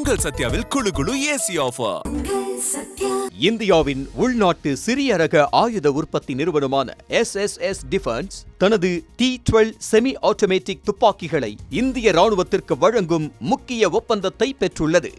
உங்கள் சத்யாவில் குளு குளு ஏசி ஆஃபர். இந்தியாவின் உள்நாட்டு சிறிய ரக ஆயுத உற்பத்தி நிறுவனமான SSS டிஃபென்ஸ் தனது T12 செமி ஆட்டோமேட்டிக் துப்பாக்கிகளை இந்திய ராணுவத்திற்கு வழங்கும் முக்கிய ஒப்பந்தத்தை பெற்றுள்ளது.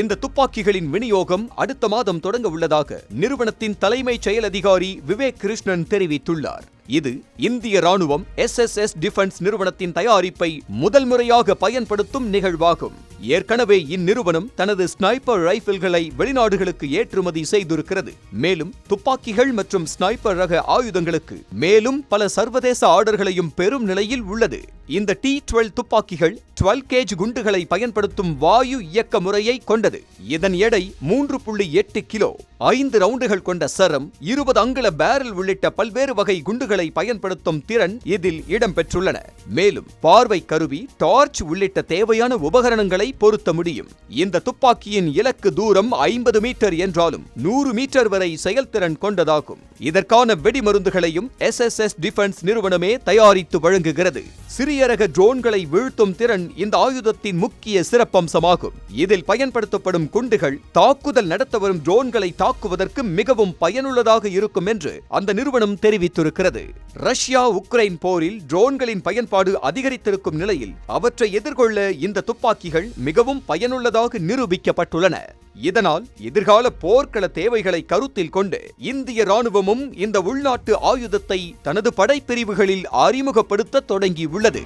இந்த துப்பாக்கிகளின் விநியோகம் அடுத்த மாதம் தொடங்க உள்ளதாக நிறுவனத்தின் தலைமைச் செயல் அதிகாரி விவேக் கிருஷ்ணன் தெரிவித்துள்ளார். இது இந்திய ராணுவம் SSS டிஃபென்ஸ் நிறுவனத்தின் தயாரிப்பை முதல் முறையாக பயன்படுத்தும் நிகழ்வாகும். ஏற்கனவே இந்நிறுவனம் தனது ஸ்னைப்பர் ரைபிள்களை வெளிநாடுகளுக்கு ஏற்றுமதி செய்திருக்கிறது. மேலும் துப்பாக்கிகள் மற்றும் ஸ்னைப்பர் ரக ஆயுதங்களுக்கு மேலும் பல சர்வதேச ஆர்டர்களையும் பெறும் நிலையில் உள்ளது. இந்த T12 துப்பாக்கிகள் 12 கேஜ் குண்டுகளை பயன்படுத்தும் வாயு இயக்க முறையை கொண்டது. இதன் எடை 3.8 கிலோ, 5 ரவுண்டுகள் கொண்ட சரம், 20 அங்குல பேரல் உள்ளிட்ட பல்வேறு வகை குண்டுகளை பயன்படுத்தும் திறன் இதில் இடம்பெற்றுள்ளன. மேலும் பார்வை கருவி, டார்ச் உள்ளிட்ட தேவையான உபகரணங்களை பொருத்த முடியும். இந்த துப்பாக்கியின் இலக்கு தூரம் 50 மீட்டர் என்றாலும் 100 மீட்டர் வரை செயல்திறன் கொண்டதாகும். இதற்கான வெடிமருந்துகளையும் SSS டிஃபென்ஸ் நிறுவனமே தயாரித்து வழங்குகிறது. சிறிய ரக ட்ரோன்களை வீழ்த்தும் திறன் இந்த ஆயுதத்தின் முக்கிய சிறப்பம்சமாகும். இதில் பயன்படுத்தப்படும் குண்டுகள் தாக்குதல் நடத்த வரும் ட்ரோன்களை தாக்குவதற்கு மிகவும் பயனுள்ளதாக இருக்கும் என்று அந்த நிறுவனம் தெரிவித்திருக்கிறது. ரஷ்யா உக்ரைன் போரில் ட்ரோன்களின் பயன்பாடு அதிகரித்திருக்கும் நிலையில் அவற்றை எதிர்கொள்ள இந்த துப்பாக்கிகள் மிகவும் பயனுள்ளதாக நிரூபிக்கப்பட்டுள்ளன. இதனால் எதிர்கால போர்க்கள தேவைகளை கருத்தில் கொண்டு இந்திய ராணுவமும் இந்த உள்நாட்டு ஆயுதத்தை தனது படைப்பிரிவுகளில் அறிமுகப்படுத்த தொடங்கியுள்ளது.